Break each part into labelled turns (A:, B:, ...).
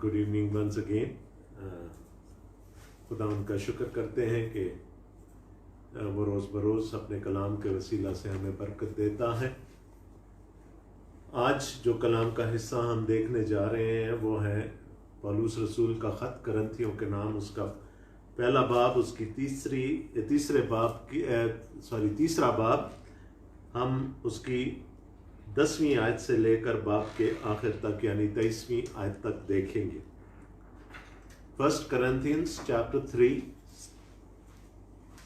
A: Good evening once again. खुदा उनका शुक्र करते हैं कि वो रोज़ बरोज़ अपने कलाम के वसीला से हमें बरकत देता है। आज जो कलाम का हिस्सा हम देखने जा रहे हैं वो है पौलुस रसूल का ख़त करंथियों के नाम, उसका पहला बाब, उसकी तीसरा बाब। हम उसकी 10वीं आयत से लेकर बाब के आखिर तक यानी 23वीं आयत तक देखेंगे। 1 Corinthians chapter 3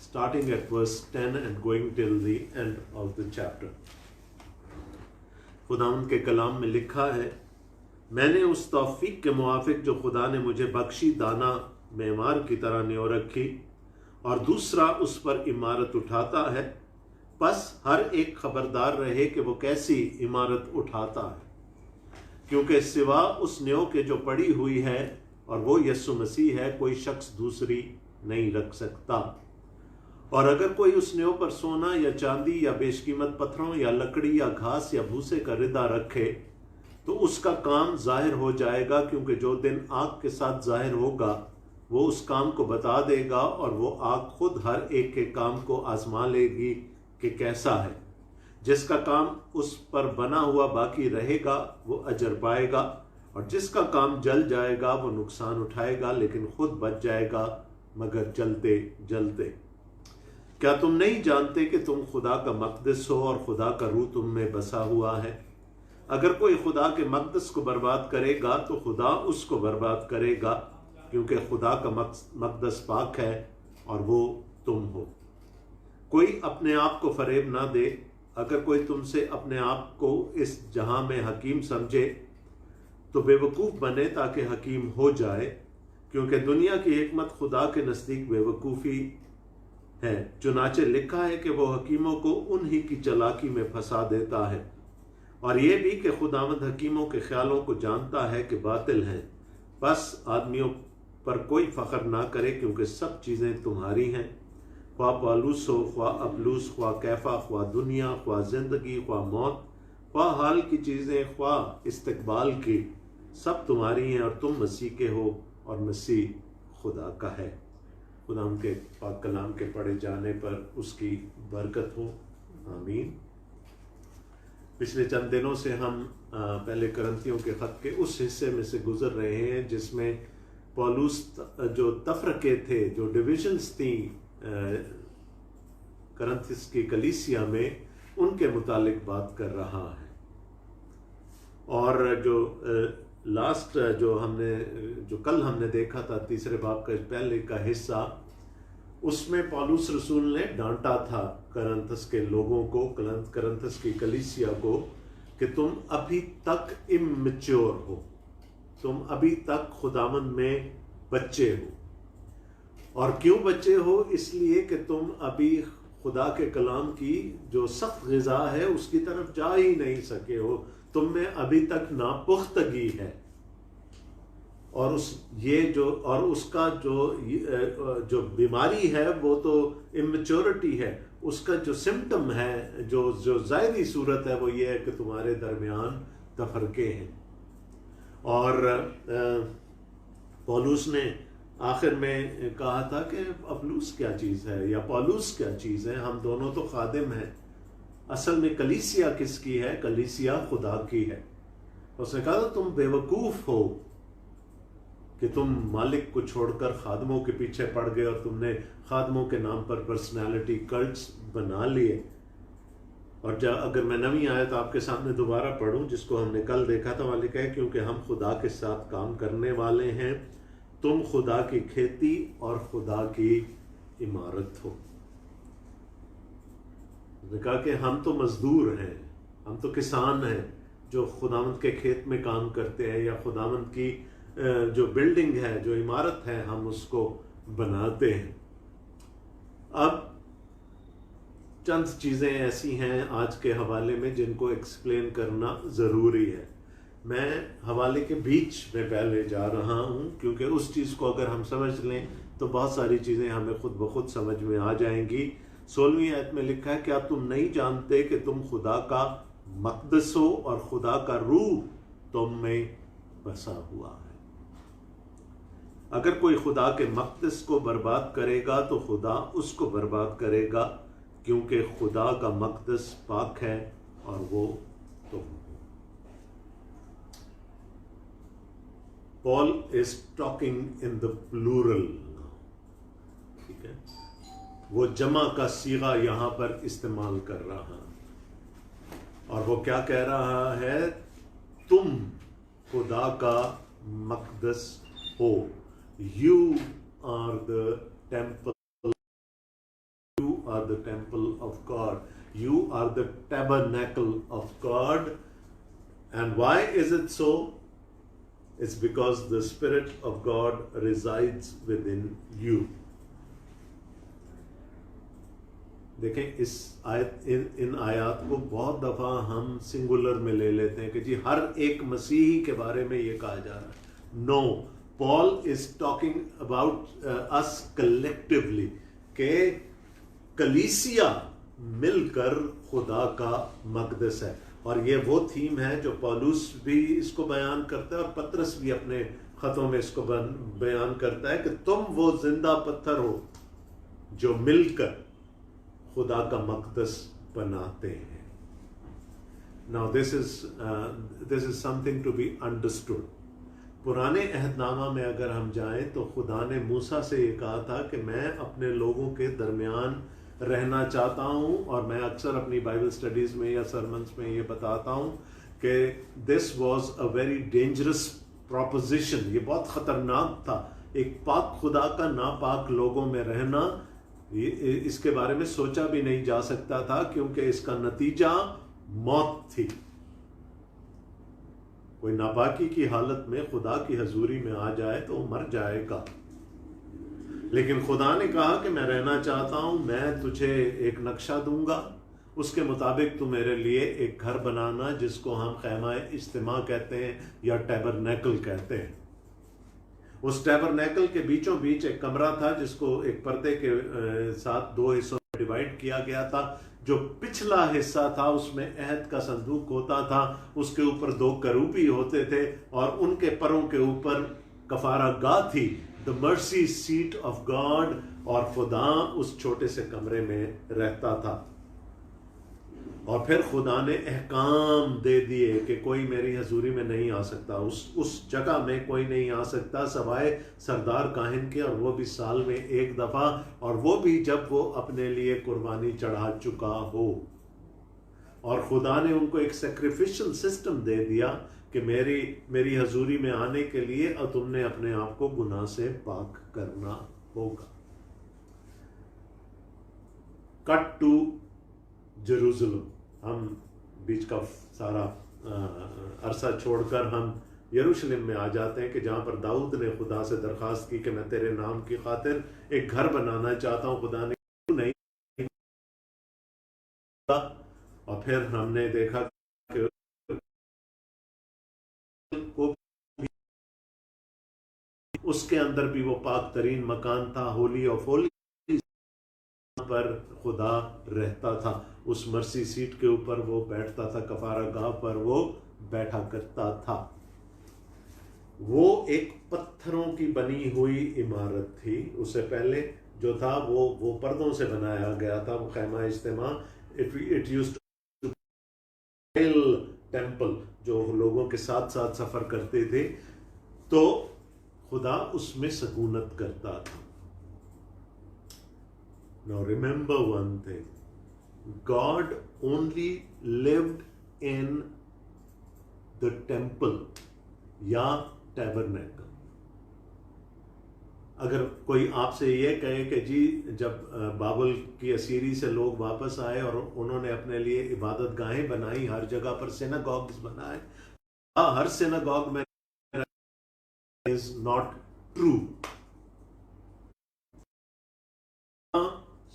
A: starting at verse 10 and going till the end of the chapter। खुदावंद के कलाम में लिखा है, मैंने उस तौफीक के मुआफिक जो खुदा ने मुझे बख्शी दाना मेमार की तरह न्यो रखी और दूसरा उस पर इमारत उठाता है। बस हर एक खबरदार रहे कि वो कैसी इमारत उठाता है, क्योंकि सिवा उस न्यो के जो पड़ी हुई है और वो यीशु मसीह है, कोई शख्स दूसरी नहीं रख सकता। और अगर कोई उस न्यो पर सोना या चांदी या बेशकीमत पत्थरों या लकड़ी या घास या भूसे का रिदा रखे तो उसका काम जाहिर हो जाएगा, क्योंकि जो दिन आग के साथ जाहिर होगा वो उस काम को बता देगा और वो आग खुद हर एक के काम को आजमा लेगी कि कैसा है। जिसका काम उस पर बना हुआ बाकी रहेगा वो अजर पाएगा, और जिसका काम जल जाएगा वो नुकसान उठाएगा, लेकिन खुद बच जाएगा मगर जलते जलते। क्या तुम नहीं जानते कि तुम खुदा का मक़दस हो और खुदा का रूह तुम में बसा हुआ है? अगर कोई खुदा के मक़दस को बर्बाद करेगा तो खुदा उसको बर्बाद करेगा, क्योंकि खुदा का मक़दस पाक है और वो तुम हो। कोई अपने आप को फरेब ना दे। अगर कोई तुमसे अपने आप को इस जहां में हकीम समझे तो बेवकूफ़ बने ताकि हकीम हो जाए, क्योंकि दुनिया की हिकमत खुदा के नज़दीक बेवकूफ़ी है। चुनाचे लिखा है कि वो हकीमों को उन्हीं की चालाकी में फंसा देता है, और ये भी कि खुदावंद हकीमों के ख्यालों को जानता है कि बातिल हैं। बस आदमियों पर कोई फ़ख्र ना करे, क्योंकि सब चीज़ें तुम्हारी हैं, ख्वा पौलुस हो, ख्वा अपुल्लोस, ख्वा कैफा, ख्वा दुनिया, ख्वा ज़िंदगी, ख्वा मौत, ख्वा हाल की चीज़ें, ख्वा इस्तकबाल की, सब तुम्हारी हैं और तुम मसीह के हो और मसीह खुदा का है। खुदा उनके पाक कलाम के पढ़े जाने पर उसकी बरकत हो, आमीन। पिछले चंद दिनों से हम पहले करंथियों के ख़त के उस हिस्से में से गुजर रहे हैं जिसमें पौलुस जो तफरके थे, जो डिविजन्स थी करंथिस की कलीसिया में, उनके मुतालिक बात कर रहा है। और जो लास्ट जो कल हमने देखा था, तीसरे बाब का पहले का हिस्सा, उसमें पौलुस रसूल ने डांटा था करंथस के लोगों को, करंथस की कलीसिया को, कि तुम अभी तक इमैच्योर हो, तुम अभी तक खुदावंद में बच्चे हो। और क्यों बच्चे हो? इसलिए कि तुम अभी खुदा के कलाम की जो सख्त ग़िज़ा है उसकी तरफ जा ही नहीं सके हो, तुम में अभी तक नापुख्तगी है। और उसका जो बीमारी है वो तो इमेच्योरिटी है। उसका जो सिम्टम है, जो ज़ाहिरी सूरत है, वो ये है कि तुम्हारे दरमियान तफरके हैं। और पौलुस ने आखिर में कहा था कि अपुल्लोस क्या चीज़ है या पौलुस क्या चीज़ है, हम दोनों तो खादिम हैं। असल में कलीसिया किसकी है? कलीसिया खुदा की है। उसने कहा तुम बेवकूफ़ हो कि तुम मालिक को छोड़कर खादमों के पीछे पड़ गए और तुमने खादमों के नाम पर पर्सनालिटी कल्ट्स बना लिए। और अगर मैं नवी आयत आपके सामने दोबारा पढ़ूं जिसको हमने कल देखा था, वाले कहे क्योंकि हम खुदा के साथ काम करने वाले हैं, तुम खुदा की खेती और खुदा की इमारत हो। कहा कि हम तो मजदूर हैं, हम तो किसान हैं जो खुदावंद के खेत में काम करते हैं, या खुदावंद की जो बिल्डिंग है, जो इमारत है, हम उसको बनाते हैं। अब चंद चीज़ें ऐसी हैं आज के हवाले में जिनको एक्सप्लेन करना ज़रूरी है। मैं हवाले के बीच में पहले जा रहा हूँ, क्योंकि उस चीज़ को अगर हम समझ लें तो बहुत सारी चीज़ें हमें खुद ब खुद समझ में आ जाएंगी। 16वीं आयत में लिखा है, क्या तुम नहीं जानते कि तुम खुदा का मक़दस हो और खुदा का रूह तुम में बसा हुआ है। अगर कोई खुदा के मक़दस को बर्बाद करेगा तो खुदा उसको बर्बाद करेगा, क्योंकि खुदा का मक़दस पाक है और वो तुम। Paul is talking in the plural, ठीक है, वो जमा का सीगा यहां पर इस्तेमाल कर रहा है और वो क्या कह रहा है, तुम खुदा का मक़दस हो। You are the temple. You are the temple of God. You are the tabernacle of God. And why is it so? It's because the Spirit of God resides within you. देखें, इस आयत इन आयात को बहुत दफा हम सिंगुलर में ले लेते हैं कि जी हर एक मसीही के बारे में ये कहा जा रहा है। No, Paul is talking about us collectively, के कलीसिया मिलकर खुदा का मक़दस है। और ये वो थीम है जो पौलुस भी इसको बयान करता है और पतरस भी अपने खतों में इसको बयान करता है कि तुम वो जिंदा पत्थर हो जो मिलकर खुदा का मक़दस बनाते हैं। Now this is something to be understood. पुराने अहदनामा में अगर हम जाएं तो खुदा ने मूसा से ये कहा था कि मैं अपने लोगों के दरमियान रहना चाहता हूं, और मैं अक्सर अपनी बाइबल स्टडीज में या सरमन्स में ये बताता हूं कि this was a very dangerous proposition. ये बहुत खतरनाक था, एक पाक खुदा का नापाक लोगों में रहना, इसके बारे में सोचा भी नहीं जा सकता था, क्योंकि इसका नतीजा मौत थी। कोई नापाकी की हालत में खुदा की हजूरी में आ जाए तो मर जाएगा। लेकिन खुदा ने कहा कि मैं रहना चाहता हूं, मैं तुझे एक नक्शा दूंगा, उसके मुताबिक तू मेरे लिए एक घर बनाना, जिसको हम खैमा इज्तिमा कहते हैं या टैबरनेकल कहते हैं। उस टैबरनेकल के बीचों बीच एक कमरा था जिसको एक पर्दे के साथ दो हिस्सों में डिवाइड किया गया था। जो पिछला हिस्सा था उसमें अहद का संदूक होता था, उसके ऊपर दो करूबी होते थे और उनके परों के ऊपर कफारा गाह थी, the mercy seat of God, और खुदा उस छोटे से कमरे में रहता था। और फिर खुदा ने अहकाम दे दिए कि कोई मेरी हजूरी में नहीं आ सकता, उस जगह में कोई नहीं आ सकता सवाए सरदार काहिन के, और वो भी साल में एक दफा, और वो भी जब वो अपने लिए कुर्बानी चढ़ा चुका हो। और खुदा ने उनको एक सैक्रिफिशियल सिस्टम दे दिया कि मेरी हजूरी में आने के लिए और तुमने अपने आप को गुनाह से पाक करना होगा। कट टू जेरूसलम, हम बीच का सारा अरसा छोड़कर हम यरूशलेम में आ जाते हैं कि जहां पर दाऊद ने खुदा से दरखास्त की कि मैं तेरे नाम की खातिर एक घर बनाना चाहता हूं, खुदा ने नहीं। और फिर हमने देखा कि उसके अंदर भी वो पाक तरीन मकान था, होली ऑफ होली पर खुदा रहता था। उस मर्सी सीट के ऊपर वो बैठता था, कफारा गाह पर वो बैठा करता था। वो एक पत्थरों की बनी हुई इमारत थी। उससे पहले जो था वो पर्दों से बनाया गया था, वो खैमा इज्तिमा। इट यूज्ड टू टेम्पल, जो लोगों के साथ साथ सफर करते थे, तो खुदा उसमें सकूनत करता था। Now remember one thing, God only lived in the temple या tabernacle। अगर कोई आपसे ये कहे कि जी जब बाबुल की असीरी से लोग वापस आए और उन्होंने अपने लिए इबादत गाहें बनाई, हर जगह पर सिनागॉग्स बनाए, हर सिनागॉग में is not true।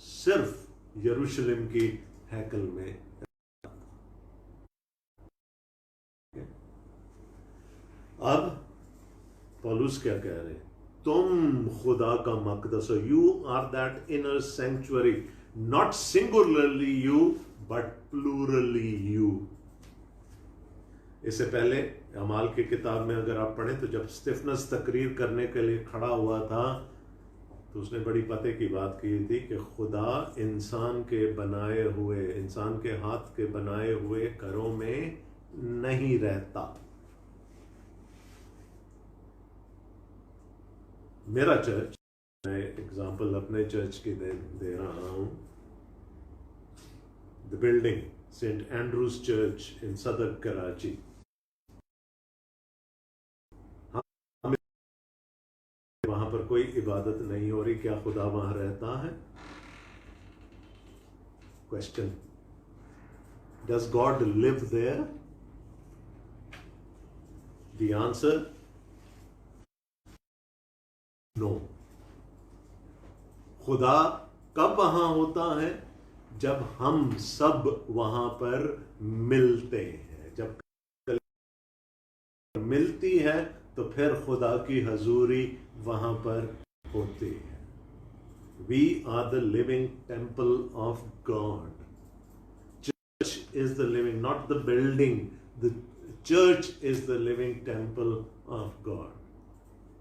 A: सिर्फ यरूशलेम की हैकल में। अब पौलुस क्या कह रहे हैं, तुम खुदा का मकदस हो, you are that inner sanctuary, not singularly you but plurally you. इससे पहले अमाल की किताब में अगर आप पढ़ें तो जब स्टिफनस तकरीर करने के लिए खड़ा हुआ था तो उसने बड़ी पते की बात की थी कि खुदा इंसान के हाथ के बनाए हुए घरों में नहीं रहता। मेरा चर्च, मैं एग्जांपल अपने चर्च की दे रहा हूं, the building saint Andrews church in Saddar Karachi. वहां पर कोई इबादत नहीं हो रही, क्या खुदा वहां रहता है? Question, does God live there? The answer, no. खुदा कब वहां होता है? जब हम सब वहां पर मिलते हैं। जब मिलती है तो फिर खुदा की हजूरी वहां पर होती है। We are the living temple of God. Church is the living, not the building. The church is the living temple of God.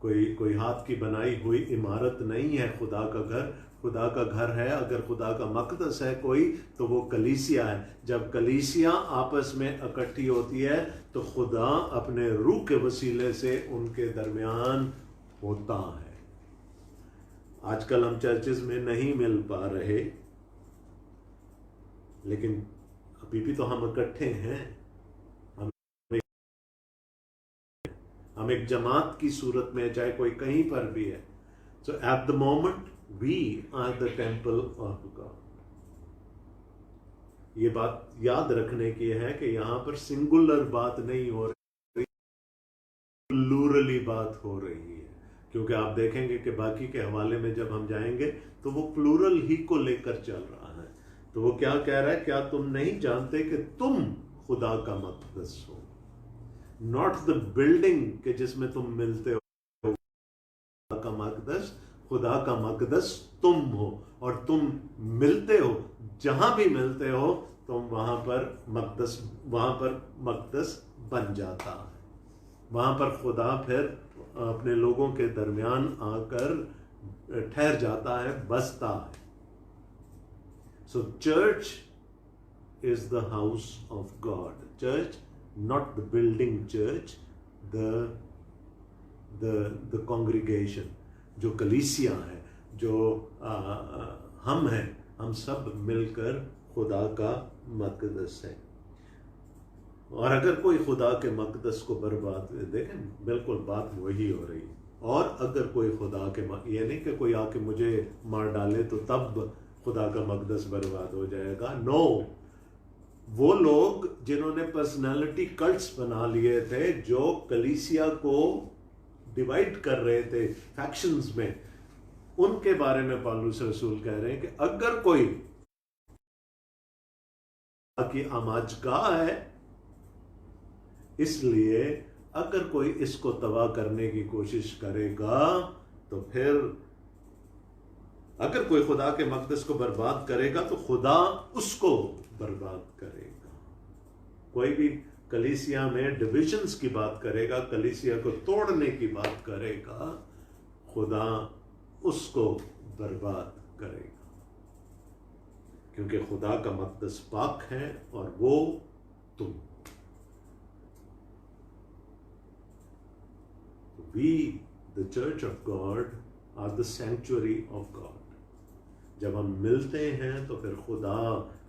A: कोई हाथ की बनाई हुई इमारत नहीं है खुदा का घर। खुदा का घर है, अगर खुदा का मकदस है कोई, तो वो कलीसिया है। जब कलीसिया आपस में इकट्ठी होती है तो खुदा अपने रूह के वसीले से उनके दरमियान होता है। आजकल हम चर्चेस में नहीं मिल पा रहे, लेकिन अभी भी तो हम इकट्ठे हैं। हम एक जमात की सूरत में, चाहे कोई कहीं पर भी है। So at the moment we are the temple of God. ये बात याद रखने की है कि यहां पर सिंगुलर बात नहीं हो रही, प्लूरली बात हो रही है। क्योंकि आप देखेंगे कि बाकी के हवाले में जब हम जाएंगे तो वो प्लूरल ही को लेकर चल रहा है। तो वो क्या कह रहा है? क्या तुम नहीं जानते कि तुम खुदा का मकदस हो? नॉट द बिल्डिंग के जिसमें तुम मिलते हो। खुदा का मकदस तुम हो, और तुम मिलते हो। जहां भी मिलते हो तुम वहां पर मकदस बन जाता है। वहां पर खुदा फिर अपने लोगों के दरमियान आकर ठहर जाता है, बसता है। So church is the house of God. Church, not the building church, the congregation, जो कलीसिया है, जो हम हैं, हम सब मिलकर खुदा का मकदस है। और अगर कोई खुदा के मकदस को बर्बाद, देखें बिल्कुल बात वही हो रही। और अगर कोई खुदा के, ये नहीं कि कोई आके मुझे मार डाले तो तब खुदा का मकदस बर्बाद हो जाएगा। नो, वो लोग जिन्होंने पर्सनालिटी कल्ट्स बना लिए थे, जो कलीसिया को डिवाइड कर रहे थे फैक्शंस में, उनके बारे में पौलुस रसूल कह रहे हैं कि अगर कोई की आमाजगाह है, इसलिए अगर कोई इसको तबाह करने की कोशिश करेगा तो फिर अगर कोई खुदा के मकदस को बर्बाद करेगा तो खुदा उसको बर्बाद करेगा। कोई भी कलीसिया में डिविजन्स की बात करेगा, कलीसिया को तोड़ने की बात करेगा, खुदा उसको बर्बाद करेगा। क्योंकि खुदा का मकदस पाक है और वो तुम। We, the Church of God, are the sanctuary of God. जब हम मिलते हैं तो फिर खुदा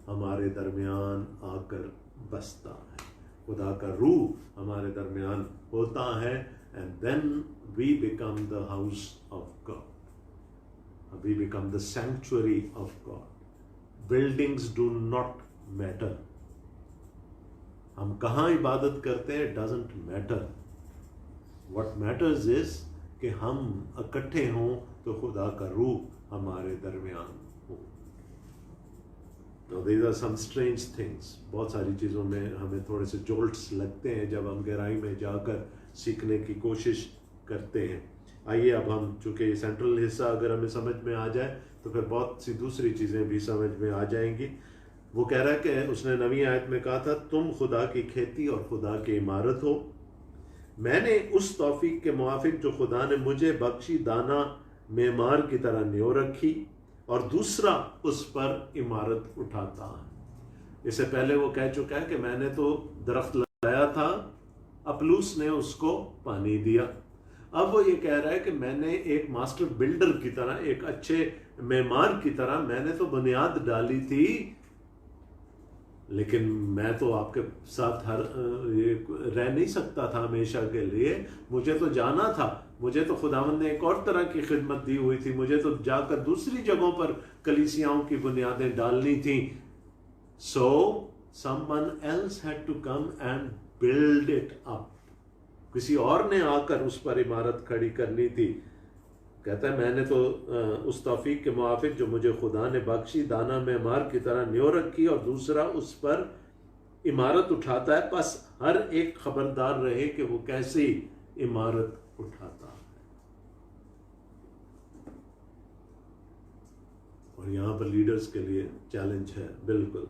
A: हमारे दरमियान आकर बसता है, खुदा का रूह हमारे दरमियान होता है, and then we become the house of God. We become the sanctuary of God. Buildings do not matter. हम कहाँ इबादत करते हैं doesn't matter. What matters is कि हम इकट्ठे हों तो खुदा का रूह हमारे दरमियान हो। Now these are some strange things. बहुत सारी चीज़ों में हमें थोड़े से जोल्ट्स लगते हैं जब हम गहराई में जाकर सीखने की कोशिश करते हैं। आइए अब हम, चूँकि सेंट्रल हिस्सा अगर हमें समझ में आ जाए तो फिर बहुत सी दूसरी चीज़ें भी समझ में आ जाएंगी। वो कह रहा है कि उसने नवी आयत में कहा था, तुम खुदा की खेती और खुदा की इमारत हो। मैंने उस तौफीक के मुआफिक जो खुदा ने मुझे बख्शी दाना मेमार की तरह न्यो रखी, और दूसरा उस पर इमारत उठाता है। इससे पहले वो कह चुका है कि मैंने तो दरख्त लगाया था, अपलूस ने उसको पानी दिया। अब वो ये कह रहा है कि मैंने एक मास्टर बिल्डर की तरह, एक अच्छे मेमार की तरह मैंने तो बुनियाद डाली थी, लेकिन मैं तो आपके साथ ये रह नहीं सकता था हमेशा के लिए। मुझे तो जाना था, मुझे तो खुदावंद ने एक और तरह की खिदमत दी हुई थी, मुझे तो जाकर दूसरी जगहों पर कलीसियाओं की बुनियादें डालनी थी। सो someone else had to come and build it up। किसी और ने आकर उस पर इमारत खड़ी करनी थी। कहता है मैंने तो उस तौफीक के मुआफिक जो मुझे खुदा ने बख्शी दाना मेमार की तरह न्यो रखी, और दूसरा उस पर इमारत उठाता है। बस हर एक खबरदार रहे कि वो कैसी इमारत उठाता है। और यहां पर लीडर्स के लिए चैलेंज है बिल्कुल,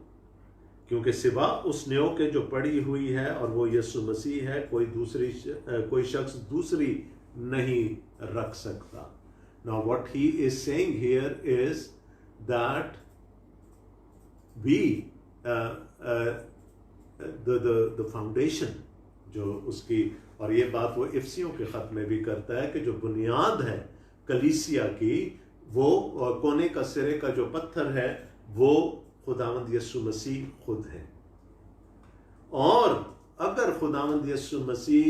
A: क्योंकि सिवा उस न्यो के जो पड़ी हुई है और वो यीशु मसीह है, कोई शख्स दूसरी नहीं रख सकता। Now what he is saying here is that we the foundation जो उसकी, और ये बात वो इफ्सियों के खत में भी करता है कि जो बुनियाद है कलीसिया की, वो कोने का सिरे का जो पत्थर है वो खुदावंद यीशु मसीह खुद है। और अगर खुदावंद यीशु मसीह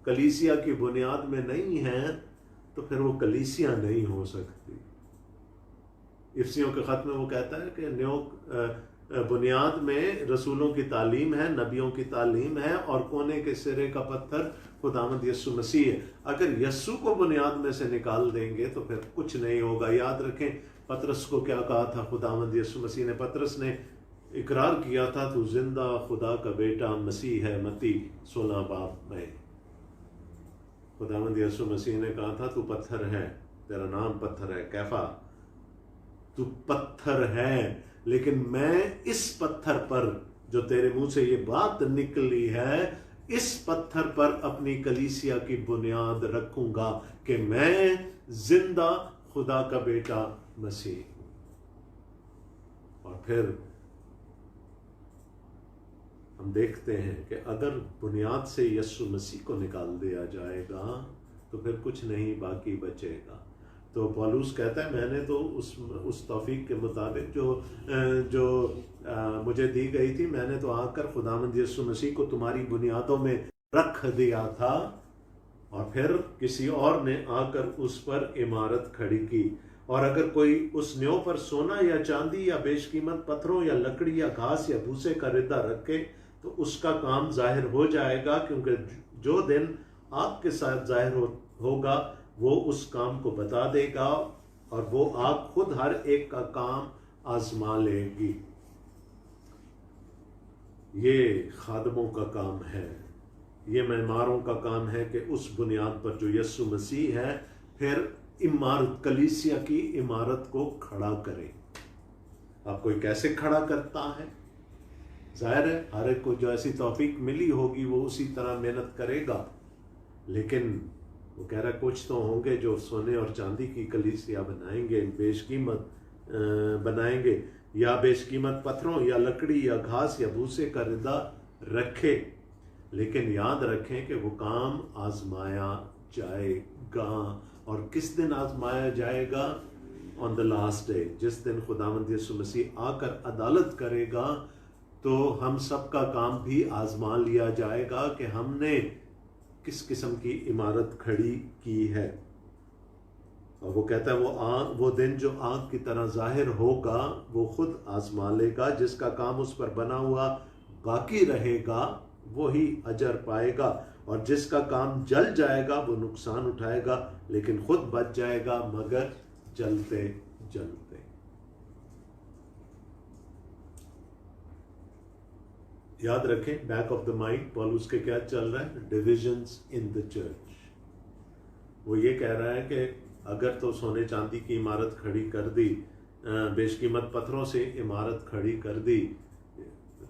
A: कलीसिया की बुनियाद में नहीं है तो फिर वो कलीसिया नहीं हो सकती। इफ्सियों के खत में वो कहता है कि न्यो बुनियाद में रसूलों की तालीम है, नबियों की तालीम है, और कोने के सिरे का पत्थर खुदावंद यीशु मसीह है। अगर यीशु को बुनियाद में से निकाल देंगे तो फिर कुछ नहीं होगा। याद रखें पतरस को क्या कहा था खुदावंद यीशु मसीह ने। पतरस ने इकरार किया था, तू जिंदा खुदा का बेटा मसीह है, मत्ती 16 बाब में। खुदावंद यीशु मसीह ने कहा था तू पत्थर है, तेरा नाम पत्थर है, कैफा तू पत्थर है, लेकिन मैं इस पत्थर पर जो तेरे मुंह से ये बात निकली है, इस पत्थर पर अपनी कलीसिया की बुनियाद रखूंगा कि मैं जिंदा खुदा का बेटा मसीह। और फिर हम देखते हैं कि अगर बुनियाद से यीशु मसीह को निकाल दिया जाएगा तो फिर कुछ नहीं बाकी बचेगा। तो पौलुस कहता है मैंने तो उस तौफीक के मुताबिक जो मुझे दी गई थी, मैंने तो आकर खुदावंद यीशु मसीह को तुम्हारी बुनियादों में रख दिया था, और फिर किसी और ने आकर उस पर इमारत खड़ी की। और अगर कोई उस न्यो पर सोना या चांदी या बेशकीमत पत्थरों या लकड़ी या घास या भूसे का रिद्दा रखे तो उसका काम जाहिर हो जाएगा, क्योंकि जो दिन आग के साथ जाहिर होगा वो उस काम को बता देगा, और वो आग खुद हर एक का काम आजमा लेगी। ये खादमों का काम है, ये मेमारों का काम है कि उस बुनियाद पर जो यीशु मसीह है फिर इमारत, कलीसिया की इमारत को खड़ा करे। अब कोई कैसे खड़ा करता है? जाहिर है हर एक को जो ऐसी तौफीक मिली होगी वो उसी तरह मेहनत करेगा, लेकिन वो कह रहा कुछ तो होंगे जो सोने और चांदी की कलीसिया बनाएंगे, बेशकीमत बनाएंगे, या बेशकीमत पत्थरों या लकड़ी या घास या भूसे का रिदा रखे। लेकिन याद रखें कि वो काम आजमाया जाएगा। और किस दिन आजमाया जाएगा? ऑन द लास्ट डे, जिस दिन खुदावंद यीशु मसीह आकर अदालत करेगा तो हम सब का काम भी आजमा लिया जाएगा कि हमने किस किस्म की इमारत खड़ी की है। और वो कहता है वो दिन जो आग की तरह जाहिर होगा वो खुद आजमा लेगा, जिसका काम उस पर बना हुआ बाकी रहेगा वो ही अजर पाएगा, और जिसका काम जल जाएगा वो नुकसान उठाएगा, लेकिन खुद बच जाएगा मगर जलते जलते। याद रखें बैक ऑफ द माइंड पौलुस के क्या चल रहा है? Divisions in the church. वो ये कह रहा है कि अगर तो सोने चांदी की इमारत खड़ी कर दी बेशकीमत पत्थरों से इमारत खड़ी कर दी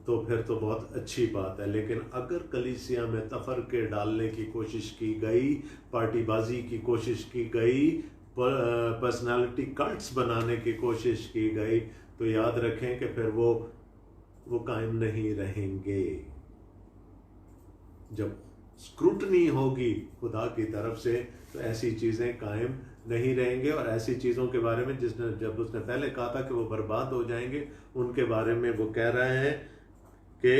A: तो फिर तो बहुत अच्छी बात है। लेकिन अगर कलीसिया में तफरके डालने की कोशिश की गई, पार्टीबाजी की कोशिश की गई, पर्सनालिटी कल्ट्स बनाने की कोशिश की गई, तो याद रखें कि फिर वो कायम नहीं रहेंगे। जब स्क्रूटनी होगी खुदा की तरफ से तो ऐसी चीज़ें कायम नहीं रहेंगे। और ऐसी चीज़ों के बारे में जब उसने पहले कहा था कि वो बर्बाद हो जाएंगे, उनके बारे में वो कह रहे हैं कि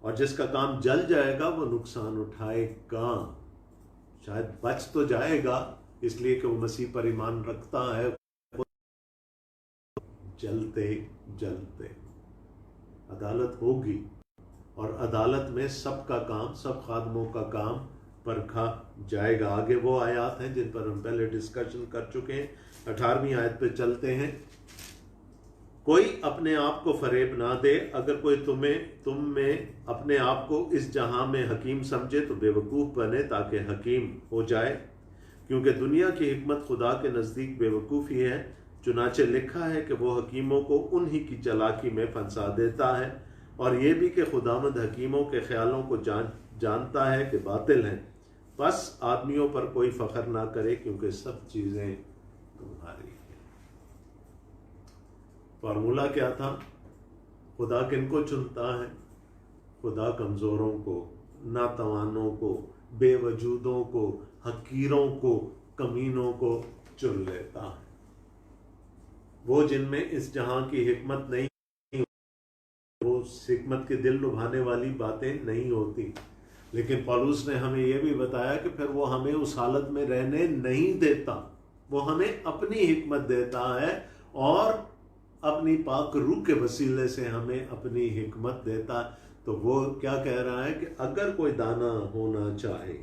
A: और जिसका काम जल जाएगा वो नुकसान उठाएगा। शायद बच तो जाएगा इसलिए कि वो मसीह पर ईमान रखता है, जलते जलते अदालत होगी और अदालत में सबका काम, सब खादमों का काम परखा जाएगा। आगे वो आयत हैं जिन पर हम पहले डिस्कशन कर चुके हैं। 18वीं आयत पे चलते हैं। कोई अपने आप को फरेब ना दे, अगर कोई तुम में अपने आप को इस जहां में हकीम समझे तो बेवकूफ़ बने ताकि हकीम हो जाए, क्योंकि दुनिया की हिकमत खुदा के नज़दीक बेवकूफ़ी है। चुनाचे लिखा है कि वो हकीमों को उन्हीं की चालाकी में फंसा देता है, और ये भी कि खुदावंद हकीमों के ख्यालों को जानता है कि बातिल हैं। बस आदमियों पर कोई फख्र ना करे, क्योंकि सब चीज़ें तुम्हारी हैं। फार्मूला क्या था? खुदा किनको चुनता है? खुदा कमज़ोरों को, नातवानों को, बेवजूदों को, हकीरों को, कमीनों को चुन लेता है। वो जिनमें इस जहां की हिकमत नहीं, वो हिकमत के दिल लुभाने वाली बातें नहीं होती। लेकिन पौलुस ने हमें यह भी बताया कि फिर वो हमें उस हालत में रहने नहीं देता, वो हमें अपनी हिकमत देता है और अपनी पाक रूह के वसीले से हमें अपनी हिकमत देता है। तो वो क्या कह रहा है कि अगर कोई दाना होना चाहे,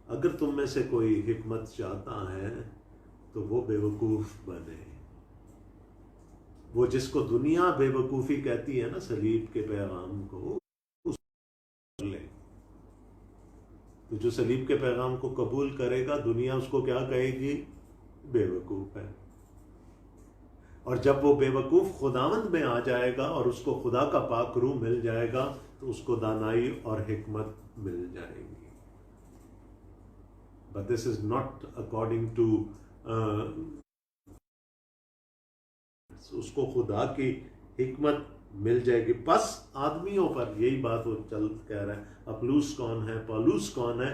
A: अगर तुम में से कोई हिकमत चाहता है तो वो बेवकूफ बने। वो जिसको दुनिया बेवकूफी कहती है ना, सलीब के पैगाम को, उसको ले। तो जो सलीब के पैगाम को कबूल करेगा, दुनिया उसको क्या कहेगी? बेवकूफ है। और जब वो बेवकूफ खुदावंद में आ जाएगा और उसको खुदा का पाक रूह मिल जाएगा, तो उसको दानाई और हिकमत मिल जाएगी। But this is not according to, उसको खुदा की हिकमत मिल जाएगी। बस आदमियों पर, यही बात वो कह रहा है। अपलूस कौन है, पौलुस कौन है?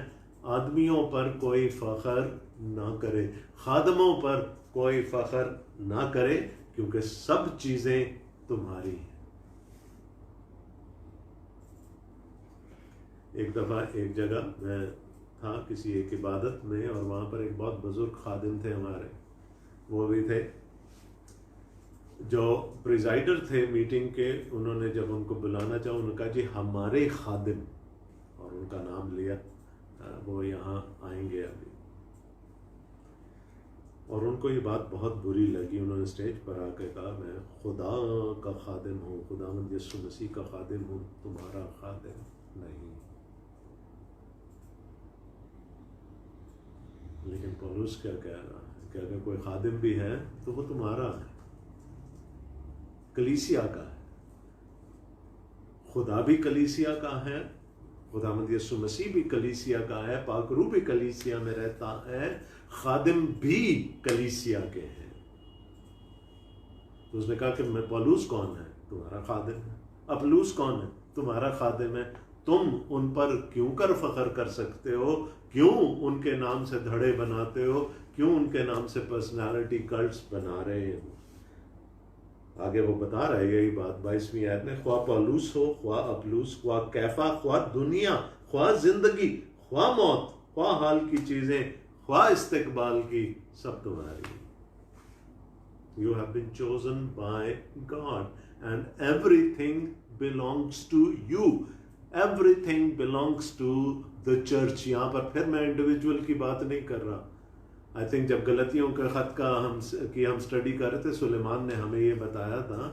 A: आदमियों पर कोई फख्र ना करे, खादमों पर कोई फख्र ना करे, क्योंकि सब चीजें तुम्हारी हैं। एक दफा एक जगह मैं था किसी एक इबादत में, और वहां पर एक बहुत बुजुर्ग खादिम थे हमारे, वो भी थे जो प्रिजाइडर थे मीटिंग के। उन्होंने जब उनको बुलाना चाहा, उन्होंने कहा जी हमारे खादिम, और उनका नाम लिया, वो यहाँ आएंगे अभी। और उनको ये बात बहुत बुरी लगी। उन्होंने स्टेज पर आकर कहा, मैं खुदा का खादिम हूँ, खुदावंद यीशु मसीह का खादिम हूँ, तुम्हारा खादिम नहीं। लेकिन पौलुस क्या कह रहा है कि अगर कोई खादिम भी है तो वो तुम्हारा है, कलीसिया का है। खुदा भी कलीसिया का है, खुदावंद यीशु मसीह भी कलीसिया का है, पाक रूह भी कलीसिया में रहता है, खादिम भी कलीसिया के हैं। तो उसने कहा कि मैं, पौलुस कौन है? तुम्हारा खादिम है। अपलूस कौन है? तुम्हारा खादिम है। तुम उन पर क्यों कर फख्र कर सकते हो? क्यों उनके नाम से धड़े बनाते हो? क्यों उनके नाम से पर्सनालिटी कल्ट्स बना रहे हो? आगे वो बता रहा है यही बात 22वीं आयत में, ख्वा पौलुस हो, ख्वा अपलूस, ख्वा कैफा, ख्वा दुनिया, ख्वा जिंदगी, ख्वा मौत, ख्वा हाल की चीजें, ख्वा इस्तिकबाल की, सब तुम्हारी। You have been chosen by God and everything belongs to you. Everything belongs to the church. यहाँ पर फिर मैं इंडिविजुअल की बात नहीं कर रहा। आई थिंक जब गलतियों के ख़त का हम स्टडी कर रहे थे, सुलेमान ने हमें ये बताया था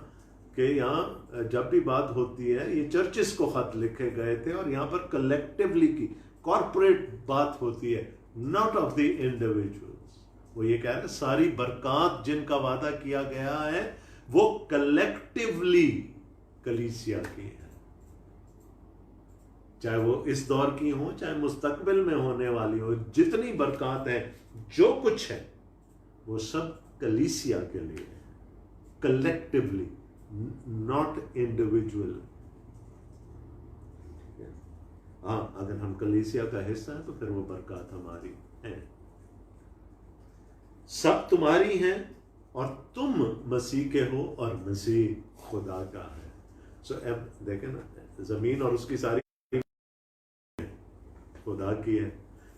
A: कि यहाँ जब भी बात होती है, ये चर्चेस को ख़त लिखे गए थे, और यहाँ पर कलेक्टिवली की, कॉर्पोरेट बात होती है, नॉट ऑफ द इंडिविजुअल्स। वो ये कह रहे हैं सारी बरकत जिनका वादा किया गया है वो कलेक्टिवली कलीसिया की है, चाहे वो इस दौर की हो चाहे मुस्तकबिल में होने वाली हो। जितनी बरकत है, जो कुछ है, वो सब कलीसिया के लिए है, कलेक्टिवली, नॉट इंडिविजुअल। हाँ, अगर हम कलीसिया का हिस्सा है तो फिर वो बरकत हमारी है। सब तुम्हारी हैं और तुम मसीह के हो और मसीह खुदा का है। सो अब देखें ना, जमीन और उसकी सारी खुदा की है।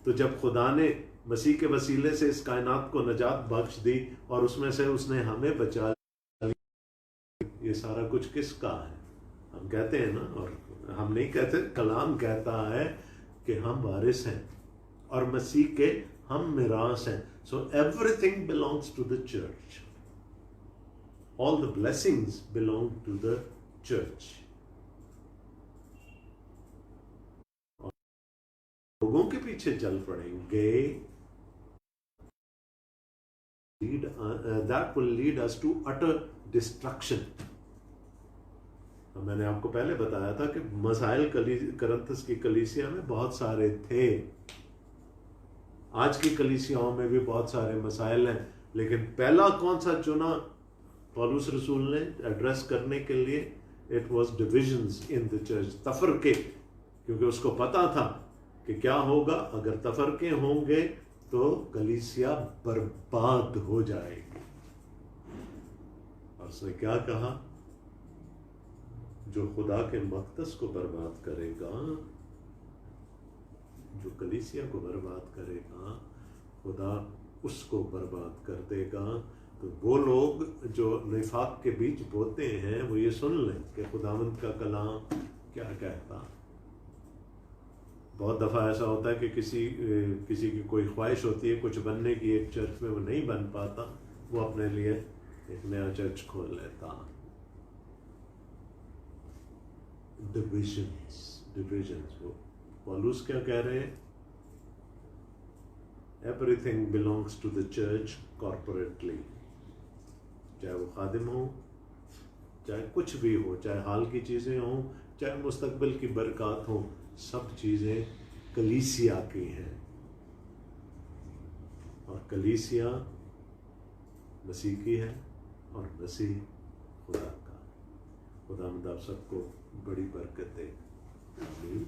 A: तो जब खुदा ने मसीह के वसीले से इस कायनात को नजात बख्श दी और उसमें से उसने हमें बचा लिया, ये सारा कुछ किसका है? हम कहते हैं ना, और हम नहीं कहते, कलाम कहता है कि हम वारिस हैं और मसीह के हम मिरास हैं। So everything belongs to the church, all the blessings belong to the church. लोगों के पीछे चल पड़ेंगे, that will lead us to utter destruction। मैंने आपको पहले बताया था कि मसाइल करंथस की कलीसिया में बहुत सारे थे, आज की कलीसियाओं में भी बहुत सारे मसाइल हैं, लेकिन पहला कौन सा चुना पौलुस रसूल ने एड्रेस करने के लिए? It was divisions in the church, तफरके, क्योंकि उसको पता था कि क्या होगा अगर तफरके होंगे तो कलीसिया बर्बाद हो जाएगी। और उसने क्या कहा? जो खुदा के मक़दस को बर्बाद करेगा, जो कलीसिया को बर्बाद करेगा, खुदा उसको बर्बाद कर देगा। तो वो लोग जो निफाक के बीच बोते हैं वो ये सुन लें कि खुदावंद का कलाम क्या कहता। बहुत दफ़ा ऐसा होता है कि किसी की कोई ख्वाहिश होती है कुछ बनने की, एक चर्च में वो नहीं बन पाता, वो अपने लिए एक नया चर्च खोल लेता। डिविजन्स। वो पौलुस क्या कह रहे हैं? Everything belongs to the church corporately, चाहे वो खादिम हो, चाहे कुछ भी हो, चाहे हाल की चीज़ें हों, चाहे मुस्तकबिल की बरकत हो, सब चीज़ें कलीसिया की हैं। और कलीसिया मसीह की है और मसीह खुदा का। खुदा आप सबको बड़ी बरकत दे। आमीन।